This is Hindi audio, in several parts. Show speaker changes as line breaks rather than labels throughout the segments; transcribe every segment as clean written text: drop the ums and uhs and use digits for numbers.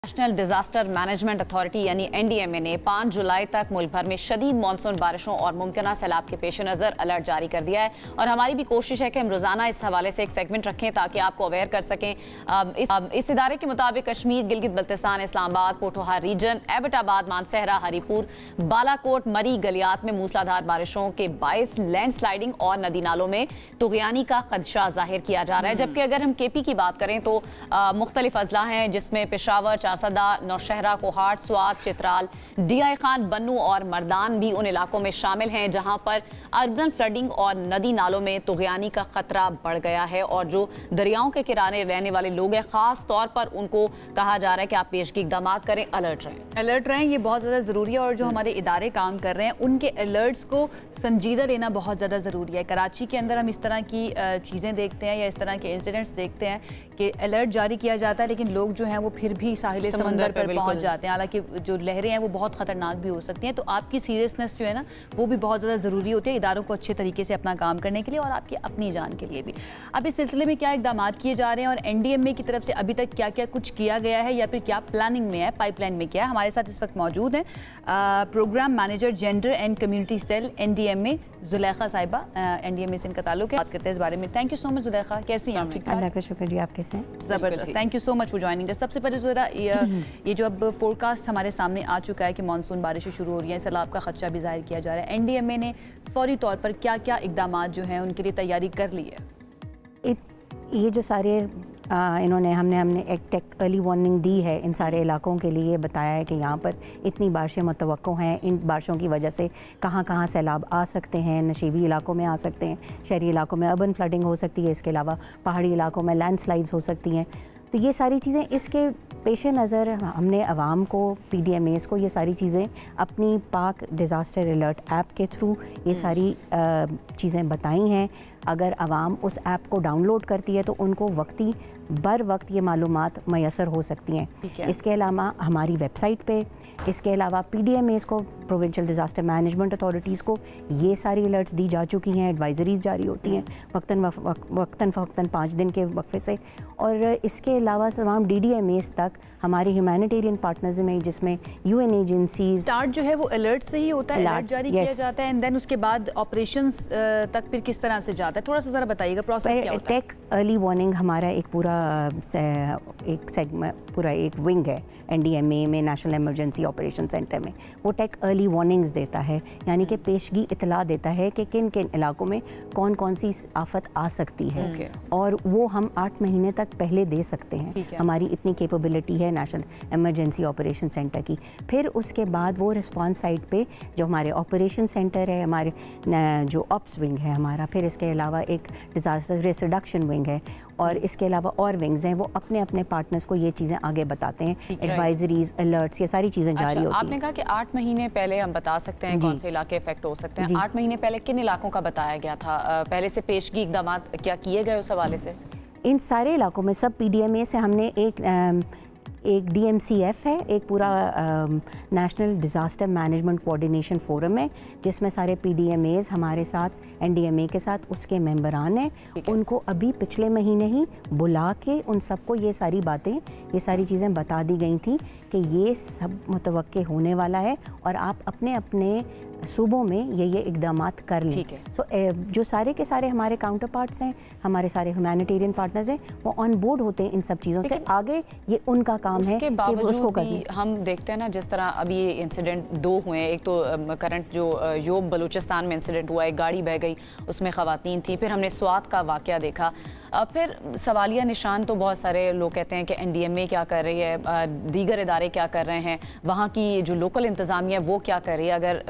नेशनल डिजास्टर मैनेजमेंट अथॉरिटी यानी एनडीएमए ने 5 जुलाई तक मुल्क भर में शदीद मानसून बारिशों और मुमकिन सैलाब के पेश नज़र अलर्ट जारी कर दिया है। और हमारी भी कोशिश है कि हम रोजाना इस हवाले से एक सेगमेंट रखें ताकि आपको अवेयर कर सकें। इस इदारे के मुताबिक कश्मीर, गिलगित बल्तिस्तान, इस्लामाबाद, पोठोहार रीजन, एबटाबाद, मानसहरा, हरीपुर, बालाकोट, मरी, गलियात में मूसलाधार बारिशों के बायस लैंड स्लाइडिंग और नदी नालों में तुगयानी का खदशा जाहिर किया जा रहा है। जबकि अगर हम केपी की बात करें तो मुख्तलिफ अजला हैं जिसमें पेशावर, चारसदा, नौशहरा, कोहाट, स्वात, चित्राल, डीआई खान, बन्नू और मर्दान भी उन इलाकों में शामिल हैं जहां पर अर्बन फ्लडिंग और नदी नालों में तुगयानी का खतरा बढ़ गया है। और जो दरियाओं के किनारे रहने वाले लोग हैं, खास तौर पर उनको कहा जा रहा है कि आप पेशगी इक़दाम करें, अलर्ट रहें। ये बहुत ज़्यादा ज़रूरी है और जो हमारे इदारे काम कर रहे हैं उनके अलर्ट्स को संजीदा लेना बहुत ज़्यादा ज़रूरी है। कराची के अंदर हम इस तरह की चीज़ें देखते हैं या इस तरह के इंसिडेंट्स देखते हैं कि अलर्ट जारी किया जाता है लेकिन लोग जो हैं वो फिर भी साहिल समंदर पर पहुंच जाते हैं। हालांकि जो लहरें हैं वो बहुत ख़तरनाक भी हो सकती हैं। तो आपकी सीरियसनेस जो है ना वो भी बहुत ज़्यादा ज़रूरी होती है इदारों को अच्छे तरीके से अपना काम करने के लिए और आपकी अपनी जान के लिए भी। अब इस सिलसिले में क्या इकदाम किए जा रहे हैं और एनडीएमए की तरफ से अभी तक क्या क्या कुछ किया गया है या फिर क्या प्लानिंग में है, पाइपलाइन में क्या है, हमारे साथ इस वक्त मौजूद हैं programme manager gender and community cell NDMA Zulekha साहिबा। एनडीएमए से इनका ताल्लुक है, बात करते हैं इस बारे में। Thank you so much Zulekha, कैसी हैं?
अल्लाह का शुक्र जी, आप कैसे हैं?
ज़बरदस्त, thank you so much for joining us. सबसे पहले ज़रा ये जो अब फोरकास्ट हमारे सामने आ चुका है कि मानसून बारिशें शुरू हो रही हैं, सैलाब का खदशा भी जाहिर किया जा रहा है, एनडीएमए ने फौरी तौर पर क्या क्या इकदाम जो हैं उनके लिए तैयारी कर ली है?
ये जो सारे हमने एक टेक अर्ली वार्निंग दी है इन सारे इलाकों के लिए, बताया है कि यहाँ पर इतनी बारिशें मुतवक्को हैं, इन बारिशों की वजह से कहाँ कहाँ सैलाब आ सकते हैं, नशीबी इलाकों में आ सकते हैं, शहरी इलाकों में अर्बन फ्लडिंग हो सकती है, इसके अलावा पहाड़ी इलाकों में लैंडस्लाइड्स हो सकती हैं। तो ये सारी चीज़ें इसके पेश नज़र हमने आवाम को, पीडीएमएस को ये सारी चीज़ें अपनी पाक डिज़ास्टर अलर्ट ऐप के थ्रू ये सारी चीज़ें बताई हैं। अगर आवाम उस ऐप को डाउनलोड करती है तो उनको वक्ती बर वक्त ये मालूमात मैसर हो सकती हैं। इसके अलावा हमारी वेबसाइट पे, इसके अलावा पीडीएमएस को, प्रोविंशियल डिज़ास्टर मैनेजमेंट अथॉरिटीज़ को ये सारी अलर्ट्स दी जा चुकी हैं, एडवाइजरीज़ जारी होती हैं वक्तन फ़वक्तन 5 दिन के वक्फे से। और इसके अलावा तमाम डीडीएमएस तक हमारे ह्यूमैनिटेरियन पार्टनर्स में, जिसमें यूएन एजेंसीज,
स्टार्ट जो है वो अलर्ट से ही होता है, अलर्ट जारी किया जाता है एंड देन उसके बाद ऑपरेशंस तक फिर किस तरह से जाता है, थोड़ा सा ज़रा बताइएगा प्रोसेस क्या होता है?
टेक अर्ली वार्निंग हमारा एक पूरा एक विंग है एनडीएमए में, नेशनल इमरजेंसी ऑपरेशन सेंटर में। वो टेक अर्ली वार्निंग्स देता है, यानी कि पेशगी इतला देता है कि किन किन इलाकों में कौन कौन सी आफत आ सकती है और वो हम 8 महीने तक पहले दे सकते हैं। हमारी इतनी कैपेबिलिटी है नेशनल इमरजेंसी ऑपरेशन सेंटर की। फिर उसके बाद वो रिस्पॉन्स साइट पे जो हमारे ऑपरेशन सेंटर है, हमारे जो ऑप्स विंग है हमारा, फिर इसके अलावा एक डिज़ास्टर रिस्क रिडक्शन विंग है और इसके अलावा और विंग्स हैं, वो अपने अपने पार्टनर्स को ये चीज़ें आगे बताते हैं, एडवाइजरीज, अलर्ट्स, ये सारी चीज़ें जारी होती हैं।
आपने कहा कि 8 महीने पहले हम बता सकते हैं कौन से इलाके इफेक्ट हो सकते हैं। 8 महीने पहले किन इलाकों का बताया गया था? पहले से पेशगी इकदाम क्या किए गए उस हवाले से?
इन सारे इलाकों में सब पीडीएमए से हमने एक डीएमसीएफ है, एक पूरा national disaster management coordination forum है जिसमें सारे पीडीएमएस हमारे साथ एनडीएमए के साथ उसके मेंबरान हैं। उनको अभी पिछले महीने ही बुला के उन सबको ये सारी बातें, ये सारी चीज़ें बता दी गई थी कि ये सब मुतवक्के होने वाला है और आप अपने अपने सूबों में ये इकदाम कर लें। सो जो सारे के सारे हमारे काउंटर पार्ट्स हैं, हमारे सारे ह्यूमैनिटेरियन पार्टनर्स हैं, वो ऑन बोर्ड होते हैं इन सब चीज़ों से। आगे ये उनका काम है कि वो उसको करें।
हम देखते हैं ना जिस तरह अभी ये इंसिडेंट 2 हुए हैं, एक तो करंट जो योब बलूचिस्तान में इंसिडेंट हुआ, एक गाड़ी बह गई, उसमें ख़वातीन थी, फिर हमने स्वात का वाक़या देखा। फिर सवालिया निशान तो बहुत सारे लोग कहते हैं कि एनडीएमए क्या कर रही है, दीगर इदारे क्या कर रहे हैं, वहाँ की जो लोकल इंतज़ामिया वो क्या कर रही है अगर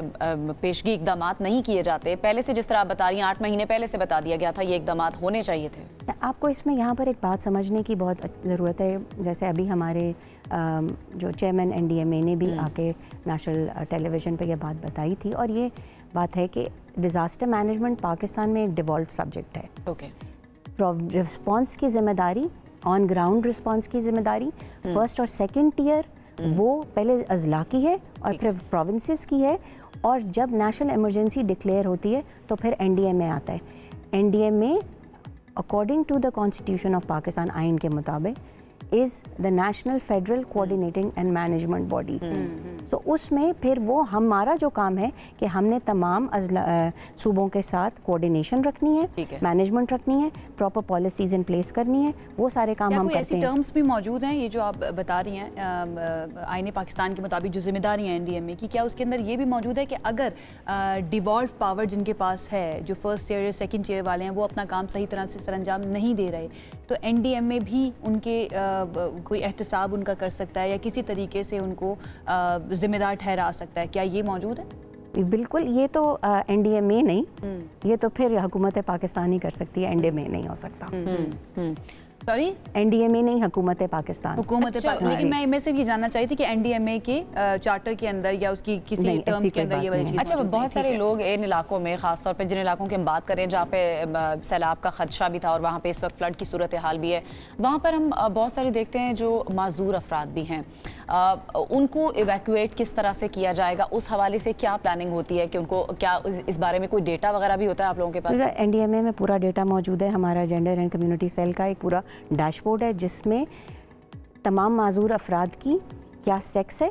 पेशगी इकदाम नहीं किए जाते। पहले से जिस तरह आप बता रही हैं 8 महीने पहले से बता दिया गया था ये इकदाम होने चाहिए थे।
आपको इसमें यहाँ पर एक बात समझने की बहुत ज़रूरत है। जैसे अभी हमारे जो चेयरमैन एनडीएमए ने भी आके नेशनल टेलीविज़न पे ये बात बताई थी और ये बात है कि डिज़ास्टर मैनेजमेंट पाकिस्तान में एक डिफ़ॉल्ट सब्जेक्ट है। रिस्पॉन्स की ज़िम्मेदारी, ऑन ग्राउंड रिस्पॉन्स की ज़िम्मेदारी फर्स्ट और सेकंड टियर वो पहले अजला की है और फिर प्रोविंसेस की है, और जब नेशनल इमरजेंसी डिक्लेयर होती है तो फिर एनडीएमए आता है। NDMA according to the constitution of Pakistan आइन के मुताबिक is the national federal coordinating and management body. तो उसमें फिर वो हमारा जो काम है कि हमने तमाम सूबों के साथ कोऑर्डिनेशन रखनी है, मैनेजमेंट रखनी है, प्रॉपर पॉलिसीज़ इन प्लेस करनी है, वो सारे काम हम करते हैं।
ऐसी टर्म्स भी मौजूद हैं, ये जो आप बता रही हैं आईने पाकिस्तान के मुताबिक जो जिम्मेदारियाँ एनडीएमए की, क्या उसके अंदर ये भी मौजूद है कि अगर डिवॉल्व पावर जिनके पास है, जो फर्स्ट चेयर या सेकंड चेयर वाले हैं, वो अपना काम सही तरह से सरअंजाम नहीं दे रहे, तो एनडीएमए भी उनके कोई एहतसाब उनका कर सकता है या किसी तरीके से उनको जिम्मेदार ठहरा सकता है? क्या ये मौजूद है?
बिल्कुल, ये तो एनडीएमए नहीं, ये तो फिर हुकूमत पाकिस्तान ही कर सकती है, एनडीएमए नहीं हो सकता।
सॉरी,
एनडीएमए नहीं, हुकूमत पाकिस्तान।
हुकूमत लेकिन मैं सिर्फ ये जानना चाहिए थी कि एनडीएमए के चार्टर के अंदर या उसकी किसी टर्म्स के अंदर ये वाली चीज़।
अच्छा, बहुत सारे लोग इन इलाकों में, खासतौर पे जिन इलाकों की हम बात करें जहाँ पे सैलाब का खदशा भी था और वहाँ पे इस वक्त फ्लड की सूरत हाल भी है, वहाँ पर हम बहुत सारे देखते हैं जो माजूर अफराद भी हैं, उनको इवैक्यूएट किस तरह से किया जाएगा, उस हवाले से क्या प्लानिंग होती है कि उनको क्या इस बारे में कोई डेटा वगैरह भी होता है आप लोगों के पास?
एनडीएमए में पूरा डेटा मौजूद है। हमारा जेंडर एंड कम्युनिटी सेल का एक पूरा डैशबोर्ड है जिसमें तमाम माजूर अफराद की क्या सेक्स है,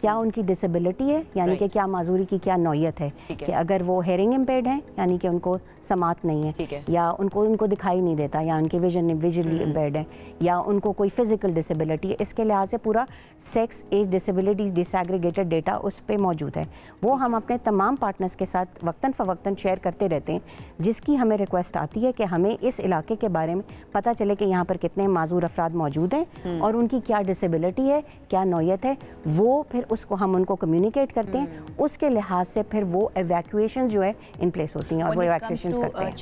क्या उनकी डिसेबिलिटी है, यानी कि क्या माजूरी की क्या नौयत है, कि अगर वो हेयरिंग इम्पेयर्ड हैं यानी कि उनको समात नहीं है, या उनको दिखाई नहीं देता, या उनके विजुअली इम्पेयर्ड हैं, या उनको कोई फिजिकल डिसेबिलिटी है, इसके लिहाज से पूरा sex, as, disabilities disaggregated data उस पर मौजूद है। वो हम अपने तमाम पार्टनर्स के साथ वक्तन फ़वक्तन शेयर करते रहते हैं, जिसकी हमें रिक्वेस्ट आती है कि हमें इस इलाके के बारे में पता चले कि यहाँ पर कितने माजूर अफराद मौजूद हैं और उनकी क्या डिसेबिलिटी है, क्या नौयत है, वो फिर उसको हम उनको कम्युनिकेट करते हैं। उसके लिहाज से फिर वो एवैक्यूएशन जो है इन प्लेस होती हैं और वो एवैक्यूएशन करते हैं।